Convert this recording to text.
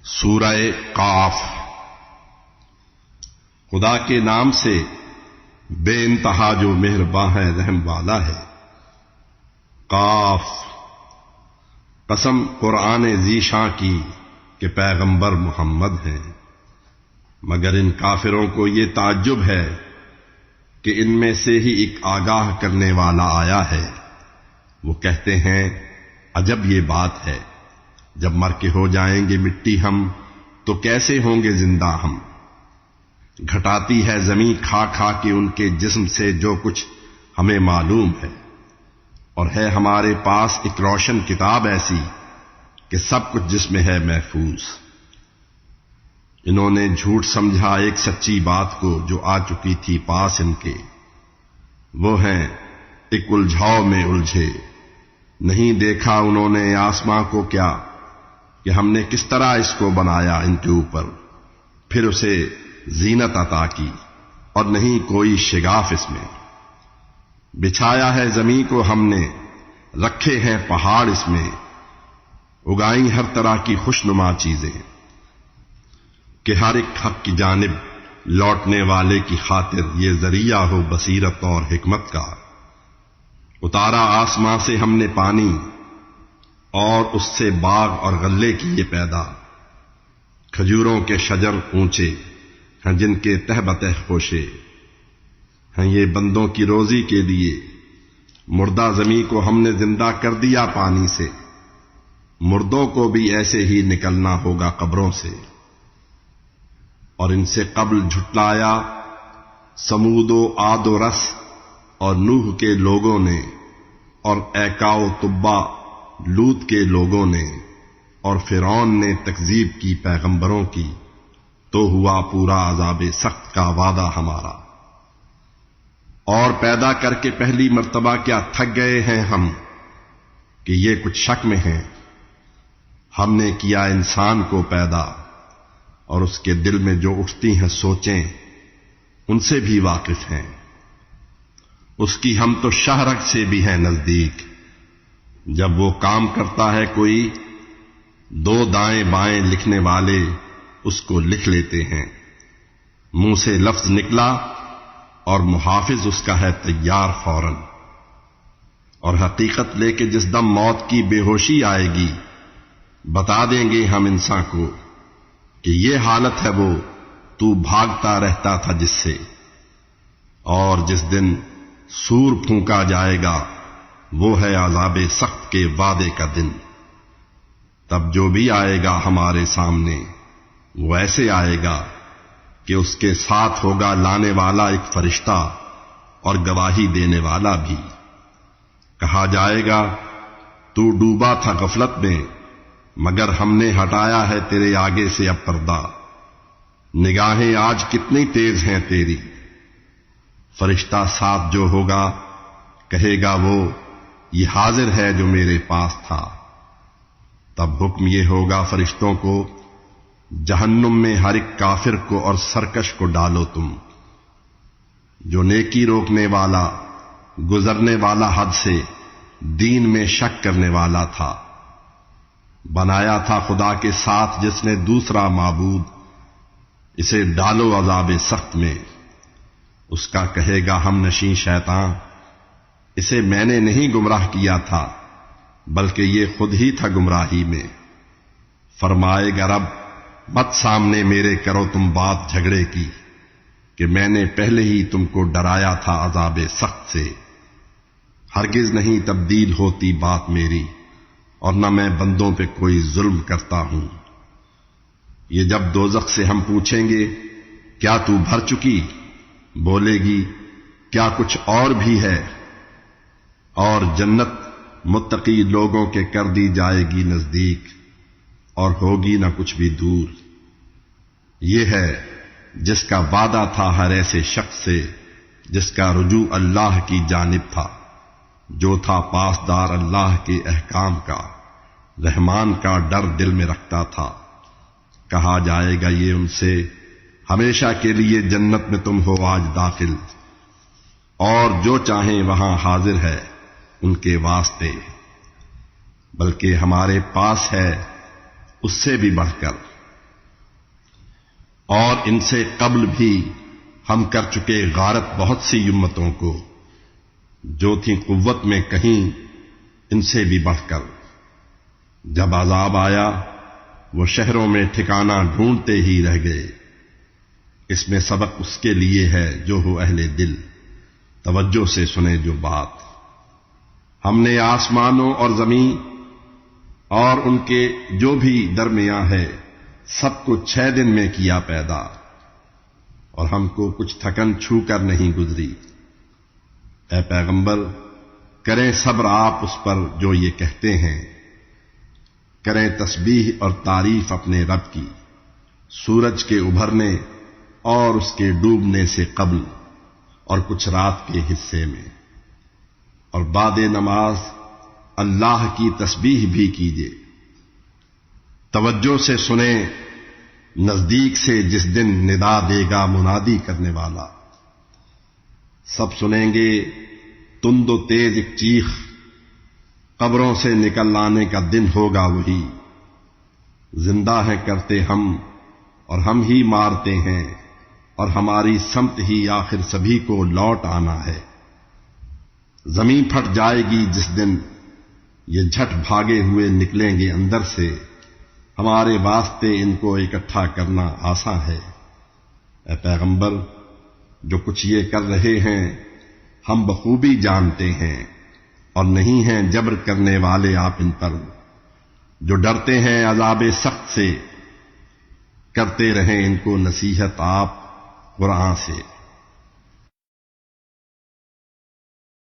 سورہ قاف۔ خدا کے نام سے بے انتہا جو مہرباں ہے رحم والا ہے۔ قاف، قسم قرآن ذیشاں کی کہ پیغمبر محمد ہیں، مگر ان کافروں کو یہ تعجب ہے کہ ان میں سے ہی ایک آگاہ کرنے والا آیا ہے۔ وہ کہتے ہیں عجب یہ بات ہے، جب مر کے ہو جائیں گے مٹی ہم تو کیسے ہوں گے زندہ ہم۔ گھٹاتی ہے زمین کھا کھا کے ان کے جسم سے جو کچھ ہمیں معلوم ہے، اور ہے ہمارے پاس ایک روشن کتاب ایسی کہ سب کچھ جس میں ہے محفوظ۔ انہوں نے جھوٹ سمجھا ایک سچی بات کو جو آ چکی تھی پاس ان کے، وہ ہیں ایک الجھاؤ میں الجھے۔ نہیں دیکھا انہوں نے آسماں کو کیا کہ ہم نے کس طرح اس کو بنایا ان کے اوپر، پھر اسے زینت عطا کی، اور نہیں کوئی شگاف اس میں۔ بچھایا ہے زمین کو ہم نے، رکھے ہیں پہاڑ اس میں، اگائیں ہر طرح کی خوشنما چیزیں، کہ ہر ایک حق کی جانب لوٹنے والے کی خاطر یہ ذریعہ ہو بصیرت اور حکمت کا۔ اتارا آسماں سے ہم نے پانی، اور اس سے باغ اور غلے کیے پیدا۔ کھجوروں کے شجر اونچے ہیں جن کے تہ بتہ خوشے ہیں، یہ بندوں کی روزی کے لیے۔ مردہ زمین کو ہم نے زندہ کر دیا پانی سے، مردوں کو بھی ایسے ہی نکلنا ہوگا قبروں سے۔ اور ان سے قبل جھٹلایا سمود و عاد و رس اور نوح کے لوگوں نے، اور ایکا و تبا لوط کے لوگوں نے، اور فرعون نے تکذیب کی پیغمبروں کی، تو ہوا پورا عذاب سخت کا وعدہ ہمارا۔ اور پیدا کر کے پہلی مرتبہ کیا تھک گئے ہیں ہم کہ یہ کچھ شک میں ہیں؟ ہم نے کیا انسان کو پیدا، اور اس کے دل میں جو اٹھتی ہیں سوچیں ان سے بھی واقف ہیں۔ اس کی ہم تو شہرک سے بھی ہیں نزدیک، جب وہ کام کرتا ہے کوئی دو دائیں بائیں لکھنے والے اس کو لکھ لیتے ہیں۔ منہ سے لفظ نکلا اور محافظ اس کا ہے تیار فوراً۔ اور حقیقت لے کے جس دم موت کی بے ہوشی آئے گی، بتا دیں گے ہم انسان کو کہ یہ حالت ہے وہ تو بھاگتا رہتا تھا جس سے۔ اور جس دن سور پھونکا جائے گا وہ ہے عذاب سخت کے وعدے کا دن۔ تب جو بھی آئے گا ہمارے سامنے وہ ایسے آئے گا کہ اس کے ساتھ ہوگا لانے والا ایک فرشتہ اور گواہی دینے والا بھی۔ کہا جائے گا تو ڈوبا تھا غفلت میں، مگر ہم نے ہٹایا ہے تیرے آگے سے اب پردہ۔ نگاہیں آج کتنی تیز ہیں تیری۔ فرشتہ ساتھ جو ہوگا کہے گا وہ یہ حاضر ہے جو میرے پاس تھا۔ تب حکم یہ ہوگا فرشتوں کو، جہنم میں ہر ایک کافر کو اور سرکش کو ڈالو تم، جو نیکی روکنے والا، گزرنے والا حد سے، دین میں شک کرنے والا تھا۔ بنایا تھا خدا کے ساتھ جس نے دوسرا معبود، اسے ڈالو عذاب سخت میں۔ اس کا کہے گا ہم نشین شیطان، اسے میں نے نہیں گمراہ کیا تھا بلکہ یہ خود ہی تھا گمراہی میں۔ فرمائے گا رب مت سامنے میرے کرو تم بات جھگڑے کی، کہ میں نے پہلے ہی تم کو ڈرایا تھا عذاب سخت سے۔ ہرگز نہیں تبدیل ہوتی بات میری، اور نہ میں بندوں پہ کوئی ظلم کرتا ہوں۔ یہ جب دوزخ سے ہم پوچھیں گے کیا تو بھر چکی، بولے گی کیا کچھ اور بھی ہے، اور جنت متقی لوگوں کے کر دی جائے گی نزدیک، اور ہوگی نہ کچھ بھی دور۔ یہ ہے جس کا وعدہ تھا ہر ایسے شخص سے جس کا رجوع اللہ کی جانب تھا، جو تھا پاسدار اللہ کے احکام کا، رحمان کا ڈر دل میں رکھتا تھا۔ کہا جائے گا یہ ان سے ہمیشہ کے لیے جنت میں تم ہو آج داخل، اور جو چاہیں وہاں حاضر ہے ان کے واسطے، بلکہ ہمارے پاس ہے اس سے بھی بڑھ کر اور ان سے قبل بھی ہم کر چکے غارت بہت سی امتوں کو جو تھیں قوت میں کہیں ان سے بھی بڑھ کر۔ جب عذاب آیا وہ شہروں میں ٹھکانہ ڈھونڈتے ہی رہ گئے۔ اس میں سبق اس کے لیے ہے جو ہو اہل دل، توجہ سے سنے جو بات۔ ہم نے آسمانوں اور زمین اور ان کے جو بھی درمیاں ہے سب کو 6 دن میں کیا پیدا، اور ہم کو کچھ تھکن چھو کر نہیں گزری۔ اے پیغمبر کریں صبر آپ اس پر جو یہ کہتے ہیں، کریں تسبیح اور تعریف اپنے رب کی، سورج کے ابھرنے اور اس کے ڈوبنے سے قبل اور کچھ رات کے حصے میں، اور بعد نماز اللہ کی تسبیح بھی کیجیے۔ توجہ سے سنیں، نزدیک سے جس دن ندا دے گا منادی کرنے والا، سب سنیں گے تند و تیز ایک چیخ، قبروں سے نکل آنے کا دن ہوگا وہی۔ زندہ ہے کرتے ہم اور ہم ہی مارتے ہیں، اور ہماری سمت ہی آخر سبھی کو لوٹ آنا ہے۔ زمین پھٹ جائے گی جس دن، یہ جھٹ بھاگے ہوئے نکلیں گے اندر سے، ہمارے واسطے ان کو اکٹھا کرنا آسان ہے۔ اے پیغمبر جو کچھ یہ کر رہے ہیں ہم بخوبی جانتے ہیں، اور نہیں ہیں جبر کرنے والے آپ ان پر۔ جو ڈرتے ہیں عذاب سخت سے، کرتے رہیں ان کو نصیحت آپ قرآن سے۔